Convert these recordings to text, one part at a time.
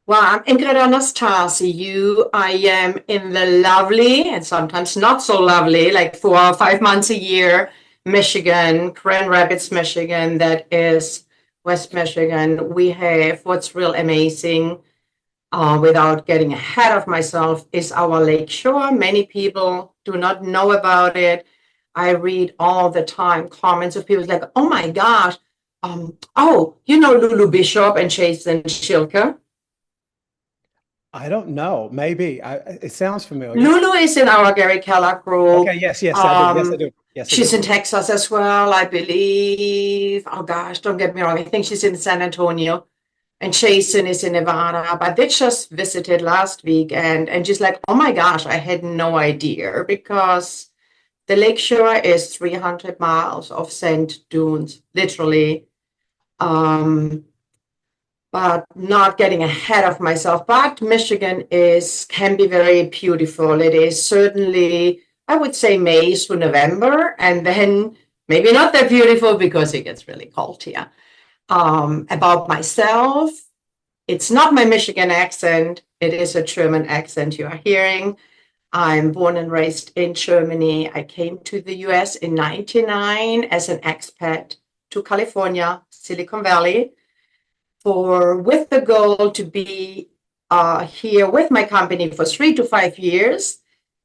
Well, I'm Ingrid Anastasiu. I am in the lovely and sometimes not so lovely, like 4 or 5 months a year, Michigan, Grand Rapids, Michigan. That is West Michigan. We have what's real amazing, without getting ahead of myself, is our lake shore. Many people do not know about it. I read all the time comments of people like, oh my gosh, Lulu Bishop and Jason Schilke. I don't know. Maybe. It sounds familiar. Lulu is in our Gary Keller Okay. group. Yes. Yes, I do. Yes, I Um, do. Yes, I she's do. in Texas as well, I believe. Oh gosh, don't get me wrong. I think she's in San Antonio, and Jason is in Nevada. But they just visited last week, and she's like, "Oh my gosh, I had no idea because the lakeshore is 300 miles of sand dunes, literally." Um, but not getting ahead of myself. But Michigan is can be very beautiful. It is certainly, I would say, May through November, and then maybe not that beautiful because it gets really cold here. About myself, it's not my Michigan accent. It is a German accent you are hearing. I'm born and raised in Germany. I came to the US in 99 as an expat to California, Silicon Valley, for with the goal to be here with my company for 3 to 5 years.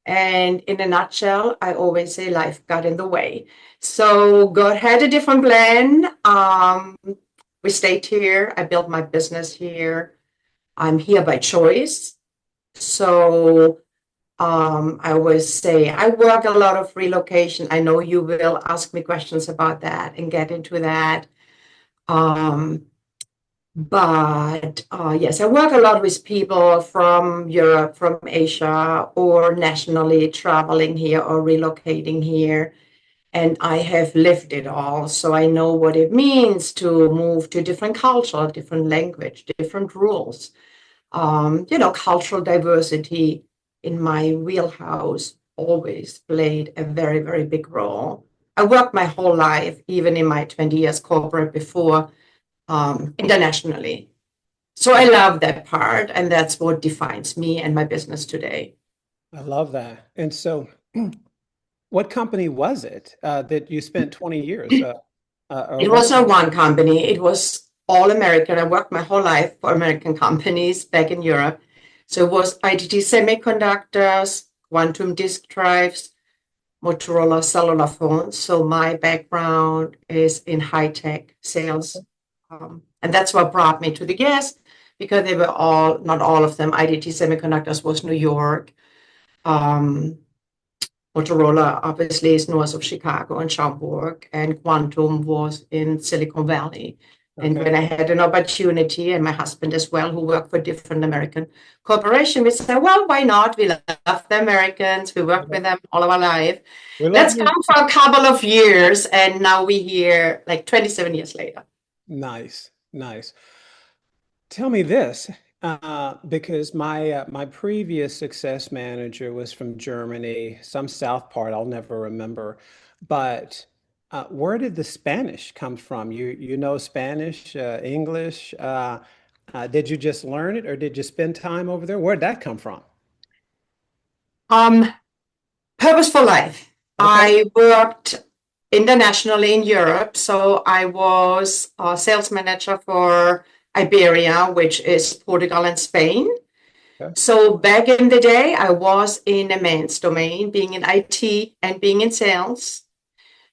And in a nutshell, I always say life got in the way. So God had a different plan. We stayed here. I built my business here. I'm here by choice. So I always say I work a lot of relocation. I know you will ask me questions about that and get into that. Um, but yes, I work a lot with people from Europe, from Asia, or nationally traveling here or relocating here. And I have lived it all. So I know what it means to move to different culture, different language, different rules. Cultural diversity in my wheelhouse always played a very, very big role. I worked my whole life, even in my 20 years corporate before, internationally. So I love that part, and that's what defines me and my business today. I love that. And so, what company was it that you spent 20 years It or was not one company, it was all American. I worked my whole life for American companies back in Europe. So it was IDT semiconductors, quantum disk drives, Motorola cellular phones. So my background is in high tech sales. And that's what brought me to the US because they were all, not all of them, IDT Semiconductors was New York. Um, Motorola obviously is north of Chicago and Schaumburg, and Quantum was in Silicon Valley. And Okay. when I had an opportunity, and my husband as well, who worked for different American corporations, we said, well, why not? We love the Americans. We worked with them all our life. We love Let's you. come for a couple of years. And now we're here like 27 years later. Nice. Nice. Tell me this, because my previous success manager was from Germany, some South part I'll never remember. But where did the Spanish come from? You know Spanish, English. Did you just learn it, or did you spend time over there? Where'd that come from? Um, Purposeful life. Okay. I worked internationally in Europe. So I was a sales manager for Iberia, which is Portugal and Spain. Okay. So back in the day, I was in a man's domain, being in IT and being in sales.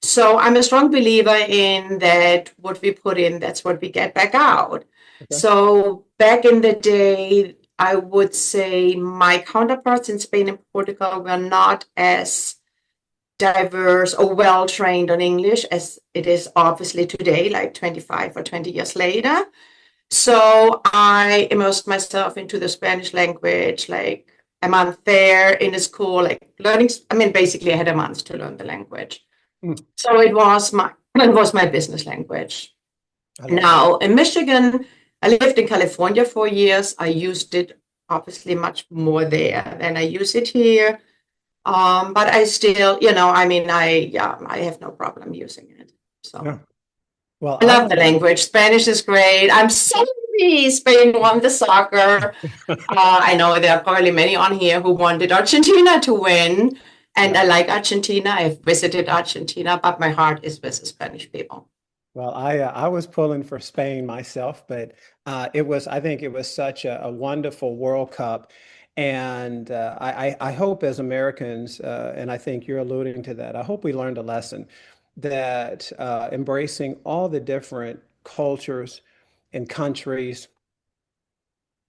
So I'm a strong believer in that what we put in, that's what we get back out. Okay. So back in the day, I would say my counterparts in Spain and Portugal were not as diverse or well trained on English as it is obviously today, like 25 or 20 years later. So I immersed myself into the Spanish language, like a month there in a school, like learning. I mean, basically, I had a month to learn the language. Mm, So it was my business language. I love that. Now in Michigan, I lived in California for years. I used it obviously much more there than I use it here. But I still, I mean, I have no problem using it. So Yeah. Well, I I love don't. the language. Spanish is great. I'm so Spain won the soccer. I know there are probably many on here who wanted Argentina to win, and Yeah. I like Argentina. I've visited Argentina, but my heart is with the Spanish people. Well, I was pulling for Spain myself, but I think it was such a wonderful World Cup, and I hope as Americans, and I think you're alluding to that. I hope we learned a lesson that embracing all the different cultures and countries,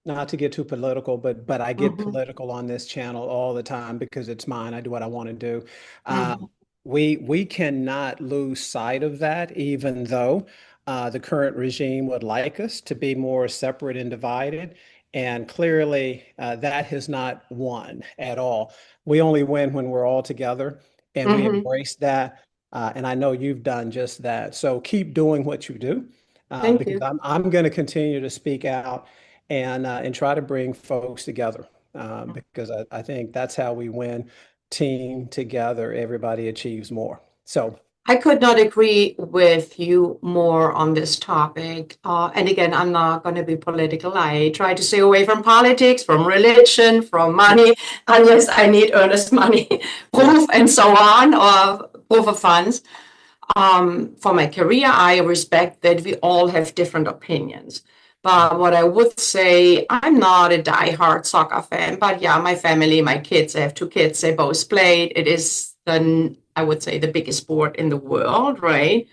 not to get too political, but I get Hmm. political on this channel all the time because it's mine. I do what I want to do. Uh, Hmm. we cannot lose sight of that, even though the current regime would like us to be more separate and divided. And clearly, that has not won at all. We only win when we're all together, and we Hmm. embrace that. And I know you've done just that. So keep doing what you do, Thank because you. I'm going to continue to speak out and try to bring folks together because I think that's how we win. Team together, everybody achieves more. So I could not agree with you more on this topic. And again, I'm not going to be political. I try to stay away from politics, from religion, from money, unless I need earnest money yeah, proof and so on, or proof of funds. For my career, I respect that we all have different opinions. But what I would say, I'm not a diehard soccer fan, but yeah, my family, my kids, I have two kids, they both played. It is I would say, the biggest sport in the world, right?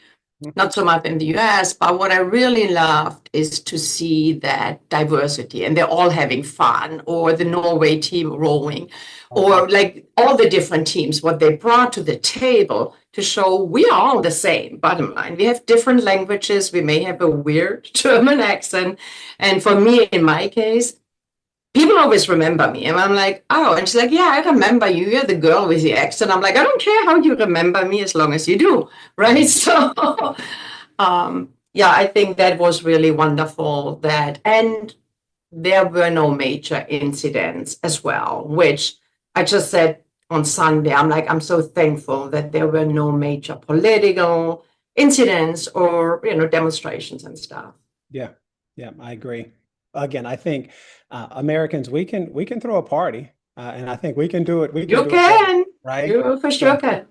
Not so much in the US, but what I really loved is to see that diversity and they're all having fun, or the Norway team rowing, oh yeah, or like all the different teams, what they brought to the table to show we are all the same, bottom line. We have different languages, we may have a weird German accent. And for me, in my case, people always remember me. And I'm like, oh, and she's like, yeah, I remember you. You're the girl with the accent. I'm like, I don't care how you remember me as long as you do. Right. So, yeah, I think that was really wonderful that, and there were no major incidents as well, which I just said on Sunday. I'm like, I'm so thankful that there were no major political incidents or, demonstrations and stuff. yeah, yeah. I agree. Again, I think Americans we can throw a party, and I think we can do it. We can You do it well, can. right? You for sure So can.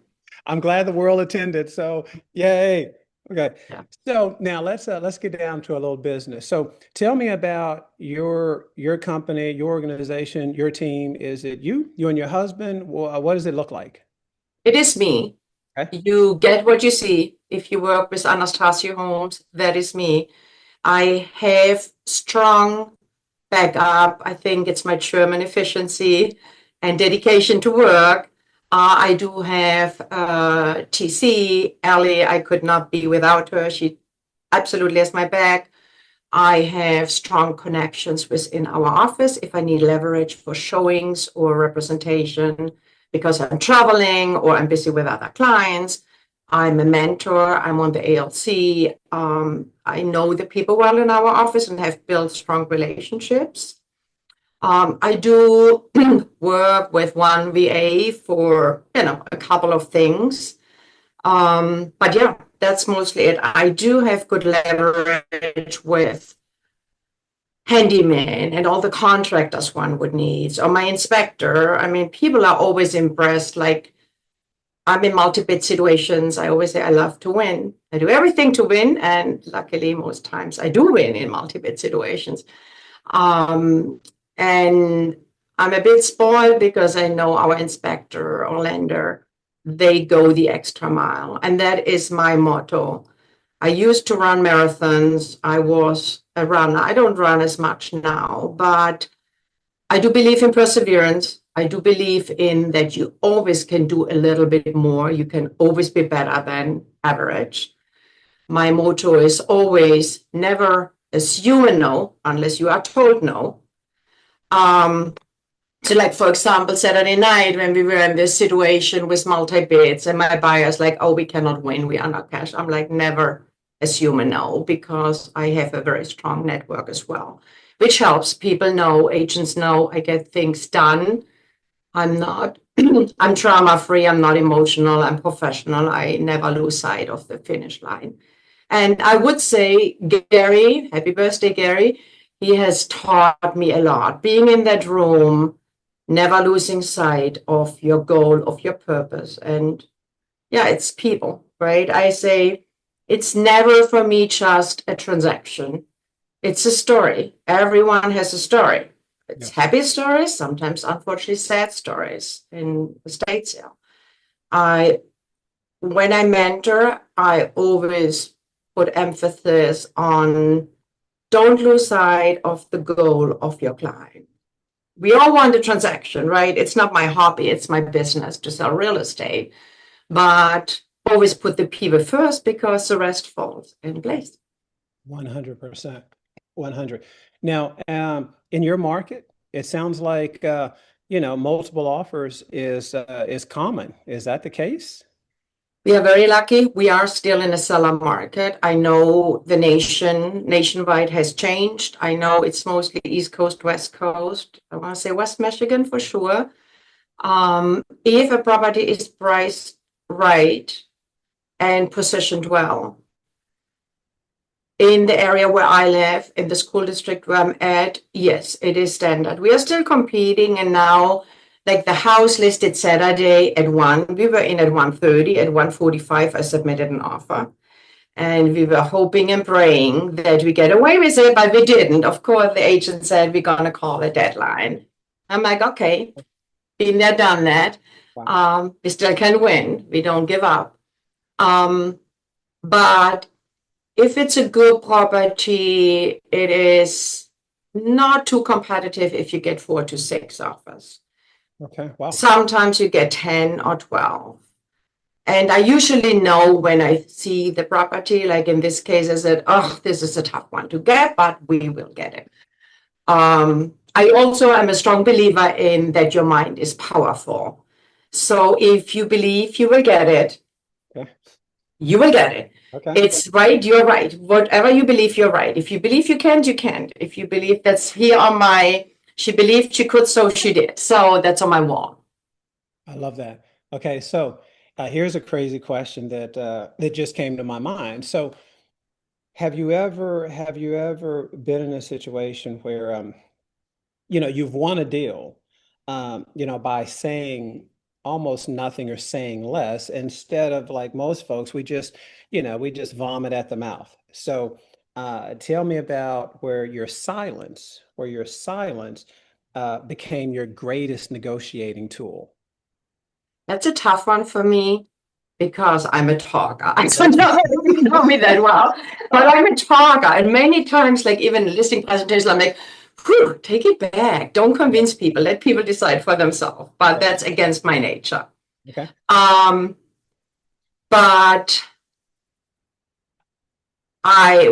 I'm glad the world attended. So yay. Okay. Yeah. So now let's get down to a little business. So tell me about your company, your organization, your team. Is it you and your husband? What does it look like? It is me. Okay. You get what you see. If you work with Anastasio Homes, that is me. I have strong backup. I think it's my German efficiency and dedication to work. I do have TC, Ellie. I could not be without her. She absolutely has my back. I have strong connections within our office if I need leverage for showings or representation because I'm traveling or I'm busy with other clients. I'm a mentor. I'm on the ALC. I know the people well in our office and have built strong relationships. I do work with one VA for a couple of things. But yeah, that's mostly it. I do have good leverage with handyman and all the contractors one would need, or my inspector. I mean, people are always impressed. Like, I'm in multi-bid situations. I always say I love to win. I do everything to win, and luckily, most times I do win in multi-bid situations. Um, and I'm a bit spoiled because I know our inspector or lender, they go the extra mile. And that is my motto. I used to run marathons. I was a runner. I don't run as much now, but I do believe in perseverance. I do believe in that you always can do a little bit more. You can always be better than average. My motto is always never assume a no unless you are told no. Um, so, like, for example, Saturday night when we were in this situation with multi-bids and my buyer's like, oh, we cannot win, we are not cash. I'm like, never assume a no, because I have a very strong network as well, which helps people know, agents know I get things done. I'm not, I'm trauma free, I'm not emotional, I'm professional. I never lose sight of the finish line. And I would say, Gary, happy birthday, Gary. He has taught me a lot. Being in that room, never losing sight of your goal, of your purpose. And yeah, it's people, right? I say it's never for me just a transaction. It's a story. Everyone has a story. It's Yes. happy stories, sometimes unfortunately sad stories in the States. Yeah. I when I mentor, I always put emphasis on don't lose sight of the goal of your client. We all want a transaction, right? It's not my hobby, it's my business to sell real estate. But always put the people first because the rest falls in place. 100%. 100. Now, in your market, it sounds like multiple offers is common. Is that the case? We are very lucky. We are still in a seller market. I know the nationwide has changed. I know it's mostly East Coast, West Coast. I want to say West Michigan for sure. If a property is priced right and positioned well, in the area where I live, in the school district where I'm at, yes, it is standard. We are still competing, and now, like the house listed Saturday at 1, we were in at 1:30. At 1:45, I submitted an offer. And we were hoping and praying that we get away with it, but we didn't. Of course, the agent said we're gonna call a deadline. I'm like, okay, been there, done that. Wow. We still can win. We don't give up. But if it's a good property, it is not too competitive if you get 4 to 6 offers. Okay. Wow. Sometimes you get 10 or 12. And I usually know when I see the property, like in this case, I said, oh, this is a tough one to get, but we will get it. I also am a strong believer in that your mind is powerful. So if you believe you will get it, Okay. you will get it. Okay. It's right, you're right. Whatever you believe, you're right. If you believe you can't, you can't. If you believe that's here on my, she believed she could, so she did. So that's on my wall. I love that. Okay, so here's a crazy question that just came to my mind. So, have you ever been in a situation where you've won a deal, by saying almost nothing or saying less instead of like most folks, we just vomit at the mouth. So, tell me about where your silence became your greatest negotiating tool. That's a tough one for me because I'm a talker. I don't know if you know me that well, but I'm a talker. And many times, like even listing presentations, I'm like, whew, take it back. Don't convince people. Let people decide for themselves. But that's against my nature. Okay. But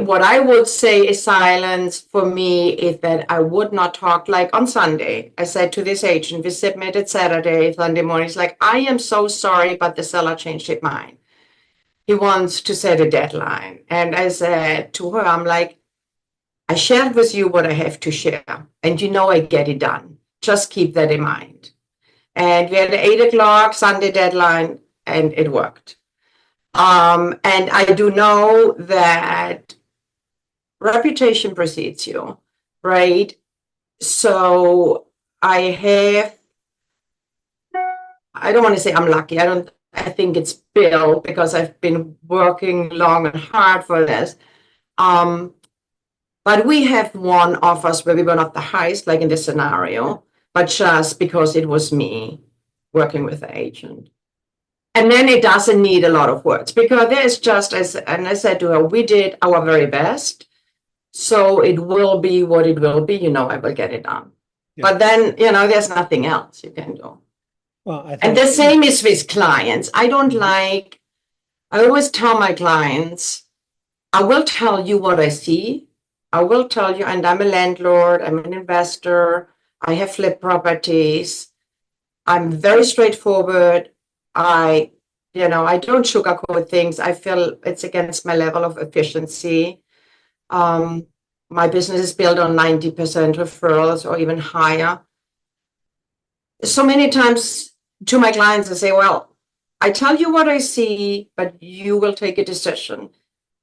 what I would say is silence for me is that I would not talk like on Sunday. I said to this agent, we submitted Saturday, Sunday morning. He's like, I am so sorry, but the seller changed his mind. He wants to set a deadline. And I said to her, I'm like, I shared with you what I have to share. And I get it done. Just keep that in mind. And we had an 8 o'clock Sunday deadline, and it worked. And I do know that reputation precedes you, right? So I don't want to say I'm lucky. I think it's built because I've been working long and hard for this. But we have won offers where we were not the highest, like in this scenario, but just because it was me working with the agent. And then it doesn't need a lot of words because there's just, and I said to her, we did our very best. So it will be what it will be. I will get it done. Yeah. But then, there's nothing else you can do. Well, I And think the same is with clients. I always tell my clients, I will tell you what I see. I will tell you, and I'm a landlord, I'm an investor, I have flipped properties. I'm very straightforward. I don't sugarcoat things. I feel it's against my level of efficiency. My business is built on 90% referrals or even higher. So many times to my clients, I say, well, I tell you what I see, but you will take a decision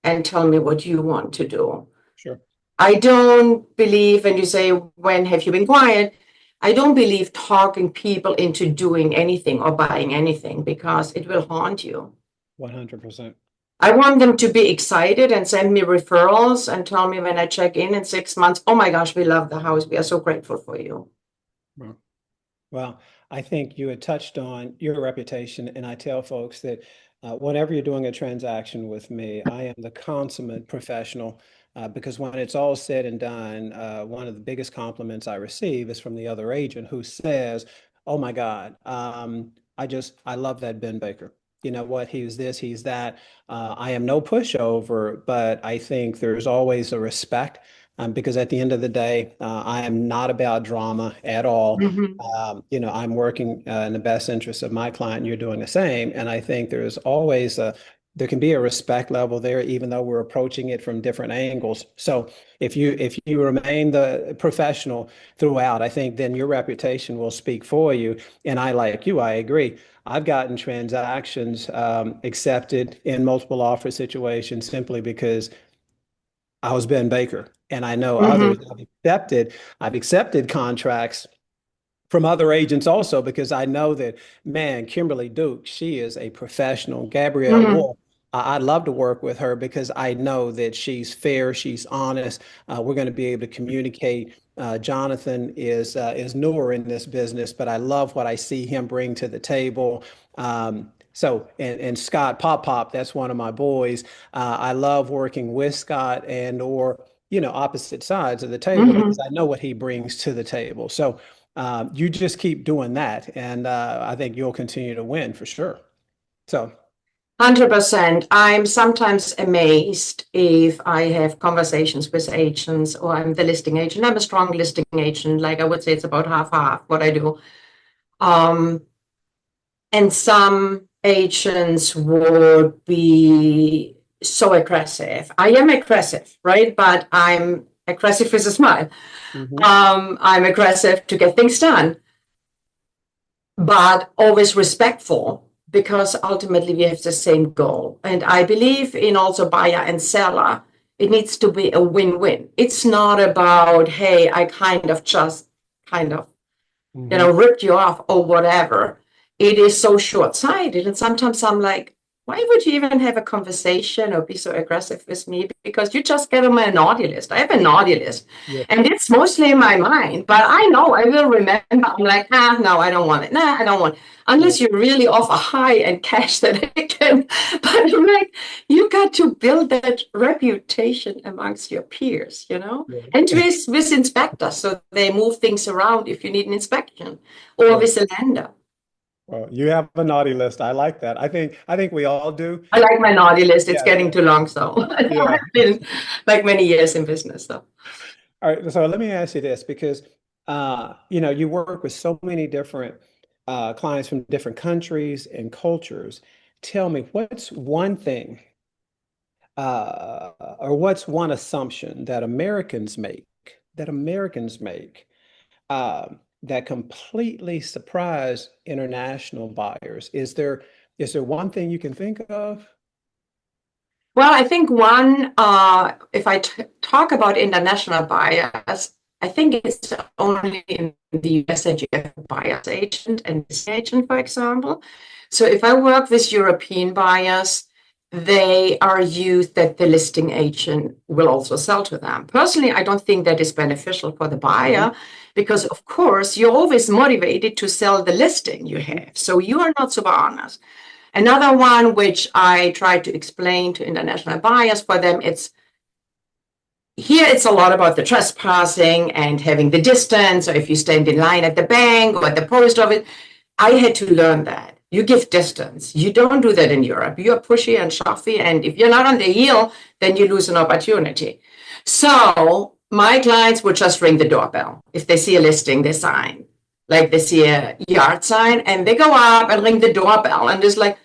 and tell me what you want to do. sure. I don't believe, when you say, when have you been quiet? I don't believe talking people into doing anything or buying anything because it will haunt you. 100%. I want them to be excited and send me referrals and tell me when I check in 6 months, oh my gosh, we love the house. We are so grateful for you. Well, well, I think you had touched on your reputation, and I tell folks that whenever you're doing a transaction with me, I am the consummate professional because when it's all said and done, one of the biggest compliments I receive is from the other agent who says, "Oh my God, I love that Ben Baker. You know what? He's this, he's that. I am no pushover, but I think there's always a respect." Because at the end of the day, I am not about drama at all. Mhm. I'm working in the best interest of my client, and you're doing the same. And I think there can be a respect level there, even though we're approaching it from different angles. So if you remain the professional throughout, I think then your reputation will speak for you. And like you, I agree. I've gotten transactions accepted in multiple offer situations simply because I was Ben Baker, and I know others Mhm. I've accepted contracts from other agents also because I know that, man, Kimberly Duke, she is a professional. Gabrielle Mhm. Wolf, I'd love to work with her because I know that she's fair, she's honest. We're going to be able to communicate. Jonathan is newer in this business, but I love what I see him bring to the table. And Scott Pop, that's one of my boys. I love working with Scott and or opposite sides of the table because Mhm. I know what he brings to the table. So you just keep doing that, and I think you'll continue to win for sure. So, 100%. I'm sometimes amazed if I have conversations with agents or I'm the listing agent. I'm a strong listing agent. Like I would say it's about half what I do. Um, and some agents would be so aggressive. I am aggressive, right? But I'm aggressive with a smile. mhm, I'm aggressive to get things done, but always respectful because ultimately we have the same goal. And I believe in also buyer and seller. It needs to be a win-win. It's not about, hey, I kind of just kind of, mhm, ripped you off or whatever. It is so short-sighted. And sometimes I'm like, why would you even have a conversation or be so aggressive with me? Because you just get on my naughty list. I have a naughty list. yeah, And it's mostly in my mind, but I know I will remember. I'm like, no, I don't want it. Nah, I don't want it. yeah, Unless you really offer high and cash that I can. But I'm like, you got to build that reputation amongst your peers, and yeah. with inspectors, so they move things around if you need an inspection, or Well, with a lender. well, you have a naughty list. I like that. I think we all do. I like my naughty list. It's Yeah, getting too long, so yeah. I've been like many years in business. So All right. So let me ask you this, because you work with so many different clients from different countries and cultures. Tell me, what's one thing or what's one assumption that Americans make that completely surprise international buyers? Is there one thing you can think of? well, I think if I talk about international buyers, I think it's only in the US that you have a buyer's agent and this agent, for example. So if I work with European buyers, they are used that the listing agent will also sell to them. Personally, I don't think that is beneficial for the Mhm, buyer because, of course, you're always motivated to sell the listing you mhm, have. So you are not super honest. Another one which I try to explain to international buyers for them, it's a lot about the trespassing and having the distance, or if you stand in line at the bank or at the post office. I had to learn that. You give distance. You don't do that in Europe. You're pushy and shovey, and if you're not on the heel, then you lose an opportunity. So my clients would just ring the doorbell. If they see a listing, they sign. Like they see a yard sign and they go up and ring the doorbell and it's like,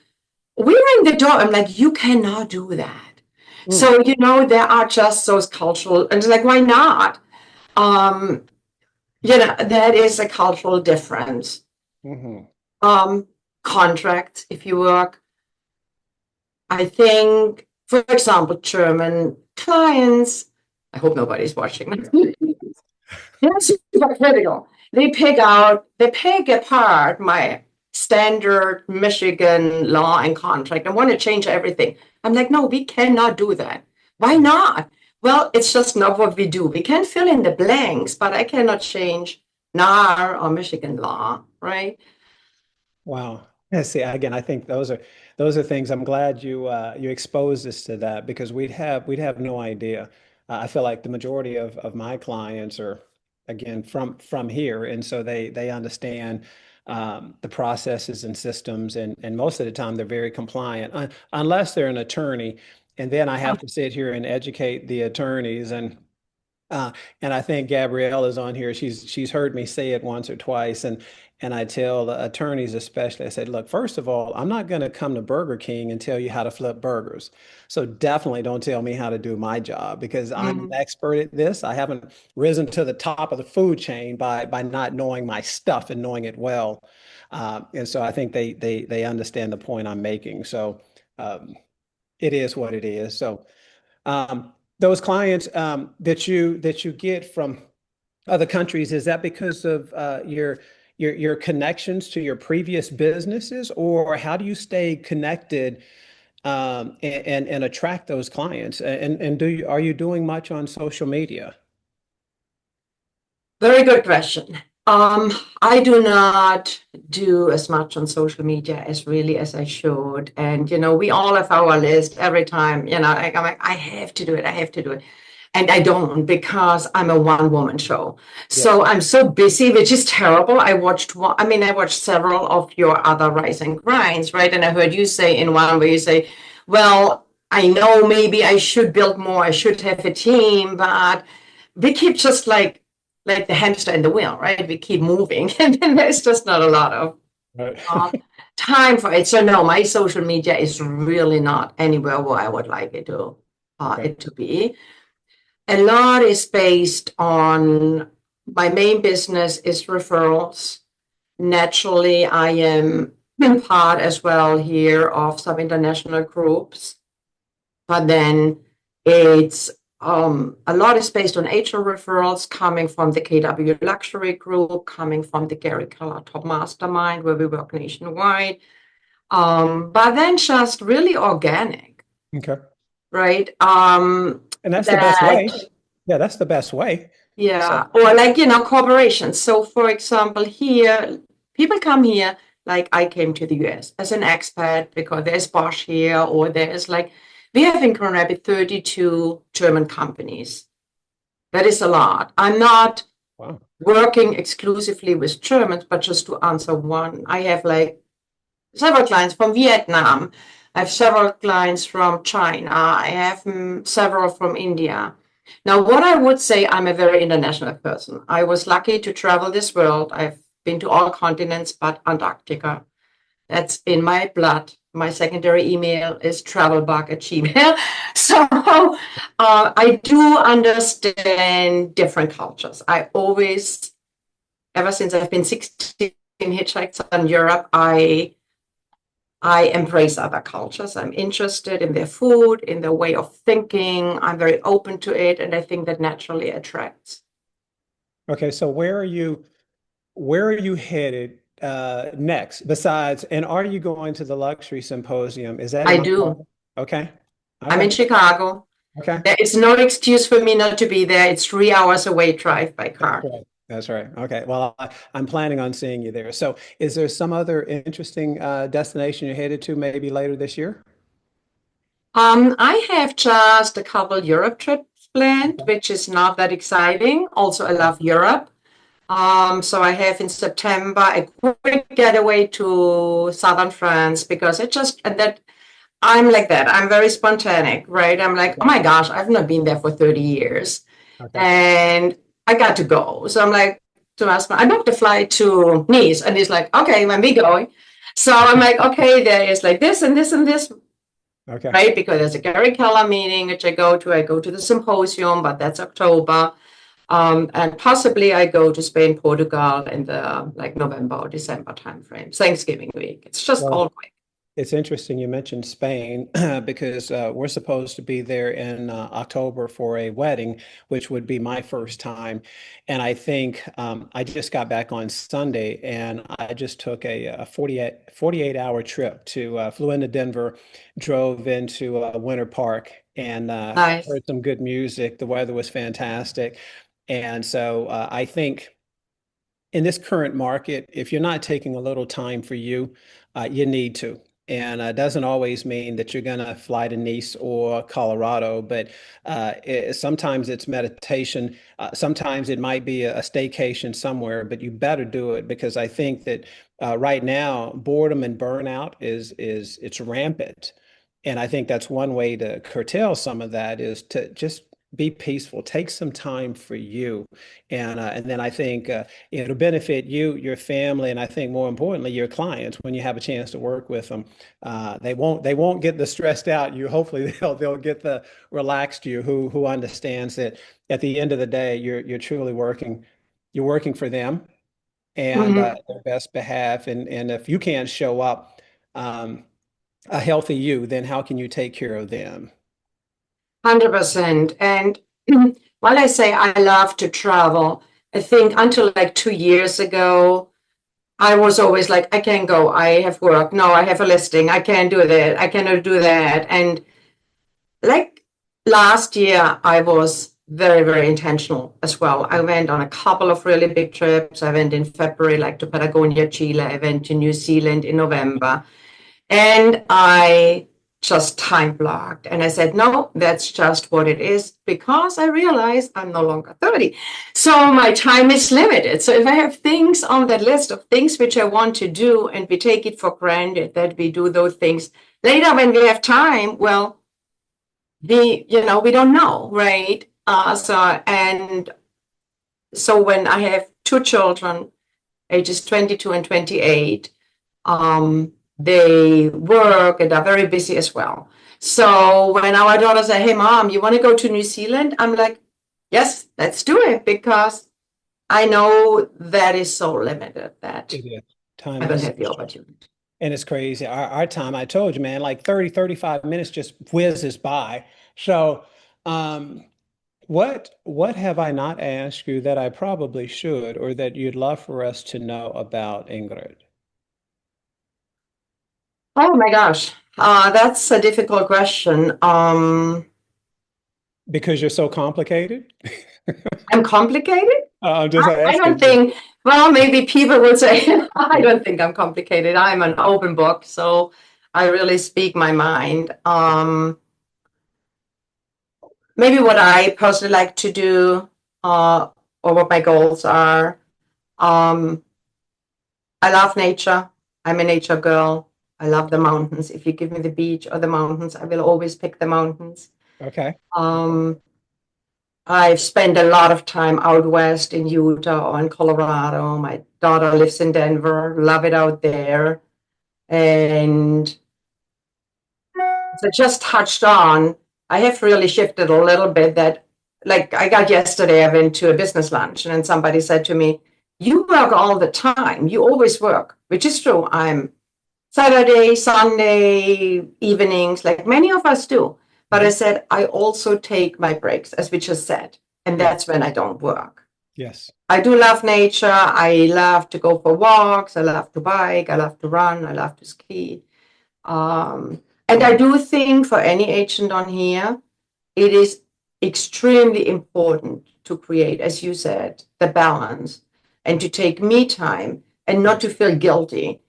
we ring the door. I'm like, you cannot do that. mm, So, there are just those cultural, and it's like, why not? Um, that is a cultural difference. mhm, Um, Contracts, if you work, I think, for example, German clients, I hope nobody's watching. They're super critical. They pick apart my standard Michigan law and contract and want to change everything. I'm like, no, we cannot do that. Why not? Well, it's just not what we do. We can fill in the blanks, but I cannot change NAR or Michigan law, right? Wow. Yeah, see, again, I think those are things I'm glad you exposed us to that because we'd have no idea. I feel like the majority of my clients are again from here, and so they understand the processes and systems, and most of the time they're very compliant, unless they're an attorney, and then I have to sit here and educate the attorneys uh, and I think Gabrielle is on here. She's heard me say it once or twice, and I tell the attorneys especially, I said, look, first of all, I'm not going to come to Burger King and tell you how to flip burgers. So definitely don't tell me how to do my job because I'm an Mhm. expert at this. I haven't risen to the top of the food chain by not knowing my stuff and knowing it well. And so I think they understand the point I'm making. So um, it is what it is. So. Those clients that you get from other countries, is that because of your connections to your previous businesses, or how do you stay connected and attract those clients? And are you doing much on social media? Very good question. I do not do as much on social media as I should. And we all have our list every time, like I'm like, I have to do it, I have to do it. And I don't because I'm a one-woman show. Yeah. So I'm so busy, which is terrible. I watched several of your other Rise and Grinds, right? And I heard you say in one where you say, well, I know maybe I should build more, I should have a team, but we keep just like the hamster in the wheel, right? We keep moving, and then there's just not a lot of Right. uh, time for it. So no, my social media is really not anywhere where I would like Okay. it to be. A lot is based on my main business is referrals. Naturally, I am in part as well here of some international groups, but then it's a lot is based on HR referrals coming from the KW Luxury Group, coming from the Gary Keller Top Mastermind, where we work nationwide. But then just really organic, Okay. right? And that's the best That way. Yeah, that's the best way. So, Yeah, or like, corporations. So, for example, here, people come here, like I came to the US as an expat because there's Bosch here, or there's like, we have in Grand Rapids 32 German companies. That is a lot. I'm not wow. working exclusively with Germans, but just to answer one, I have like several clients from Vietnam. I have several clients from China. I have several from India. Now, what I would say, I'm a very international person. I was lucky to travel this world. I've been to all continents but Antarctica. That's in my blood. My secondary email is travelbug@gmail. So I do understand different cultures. Ever since I've been 16 hitchhikes in Europe, I embrace other cultures. I'm interested in their food, in their way of thinking. I'm very open to it, and I think that naturally attracts. Okay, so where are you headed next besides, and are you going to the luxury symposium? Is that I in do. Chicago? Okay. All I'm in right. Chicago. Okay. There is no excuse for me not to be there. It's 3 hours away drive by That's car. right. That's right. Okay. Well, I'm planning on seeing you there. So, is there some other interesting destination you're headed to maybe later this year? I have just a couple Europe trips planned, Okay. which is not that exciting. Also, I love Europe. So I have in September a quick getaway to southern France because and that I'm like that. I'm very spontaneous, right? I'm like, oh Okay. my gosh, I've not been there for 30 years. Okay. And I got to go. So I'm like to my husband, I booked a flight to Nice. And he's like, okay, when we going? So I'm like, okay, there is like this and this and this, Okay. right? Because there's a Gary Keller meeting which I go to. I go to the symposium, but that's October. And possibly I go to Spain, Portugal in the like November or December timeframe, Thanksgiving week. It's just all Well, quick. It's interesting you mentioned Spain because we're supposed to be there in October for a wedding, which would be my first time. And I think I just got back on Sunday and I just took a 48-hour trip to flew into Denver, drove into Winter Park and Nice. heard some good music. The weather was fantastic. And so I think in this current market, if you're not taking a little time for you, you need to. And it doesn't always mean that you're going to fly to Nice or Colorado, but sometimes it's meditation. Sometimes it might be a staycation somewhere, but you better do it because I think that right now boredom and burnout is it's rampant. And I think that's one way to curtail some of that is to just be peaceful, take some time for you. And then I think it'll benefit you, your family, and I think more importantly, your clients when you have a chance to work with them. They won't get the stressed out you. Hopefully they'll get the relaxed you who understands that at the end of the day, you're truly working, you're working for them and Mhm. their best behalf. And if you can't show up a healthy you, then how can you take care of them? 100%. And while I say I love to travel, I think until like 2 years ago, I was always like, I can't go. I have work. No, I have a listing. I can't do that. I cannot do that. And like last year, I was very, very intentional as well. I went on a couple of really big trips. I went in February, like to Patagonia, Chile. I went to New Zealand in November. And I just time blocked. And I said, no, that's just what it is because I realized I'm no longer 30. So my time is limited. So if I have things on that list of things which I want to do and we take it for granted that we do those things later when we have time, well, we don't know, right? So when I have two children, ages 22 and 28, they work and are very busy as well. So when our daughter said, hey, mom, you want to go to New Zealand? I'm like, yes, let's do it because I know that is so limited that It is. Time I will is have so the short. opportunity. And it's crazy. Our time, I told you, man, like 30, 35 minutes just whizzes by. So, um, what have I not asked you that I probably should or that you'd love for us to know about Ingrid? Oh my gosh, that's a difficult question. Because you're so complicated? I'm complicated. I'm just I don't asking you. think, well, maybe people would say, I don't think I'm complicated. I'm an open book, so I really speak my mind. Maybe what I personally like to do, or what my goals are. Um, I love nature. I'm a nature girl. I love the mountains. If you give me the beach or the mountains, I will always pick the mountains. Okay. Um, I've spent a lot of time out west in Utah or in Colorado. My daughter lives in Denver. Love it out there. And so just touched on, I have really shifted a little bit that, like I got yesterday, I went to a business lunch and then somebody said to me, you work all the time. You always work, which is true. I'm Saturday, Sunday, evenings, like many of us do. But I Mhm. said, I also take my breaks, as we just said, and Yeah. that's when I don't work. Yes. I do love nature. I love to go for walks. I love to bike. I love to run. I love to ski. And I do think for any agent on here, it is extremely important to create, as you said, the balance and to take me time and not Yes. to feel guilty.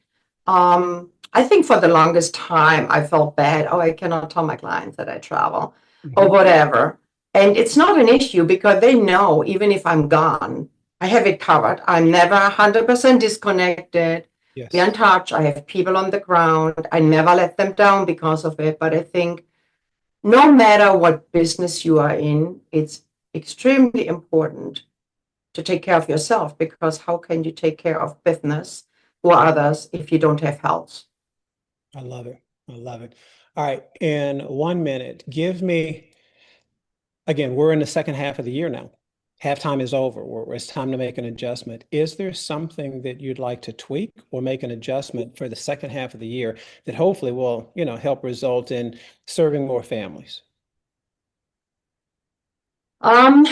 I think for the longest time, I felt bad. Oh, I cannot tell my clients that I travel or Mhm. whatever. And it's not an issue because they know even if I'm gone, I have it covered. I'm never 100% disconnected. We're in Yes. touch. I have people on the ground. I never let them down because of it. But I think no matter what business you are in, it's extremely important to take care of yourself because how can you take care of business or others if you don't have health? I love it. I love it. All right. In 1 minute, give me, again, we're in the second half of the year now. halftime is over, or it's time to make an adjustment. Is there something that you'd like to tweak or make an adjustment for the second half of the year that hopefully will, help result in serving more families? Um,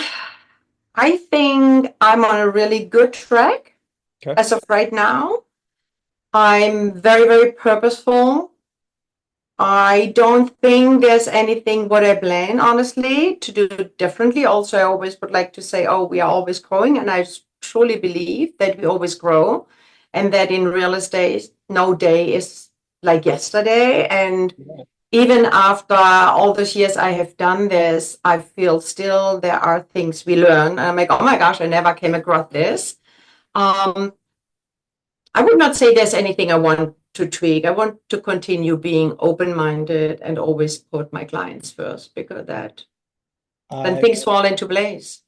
I think I'm on a really good track Okay. as of right now. I'm very, very purposeful. I don't think there's anything what I plan, honestly, to do differently. Also, I always would like to say, oh, we are always growing. And I truly believe that we always grow and that in real estate, no day is like yesterday. And even after all those years I have done this, I feel still there are things we learn. And I'm like, oh my gosh, I never came across this. Um, I would not say there's anything I want to tweak. I want to continue being open-minded and always put my clients first because that then I things fall into place.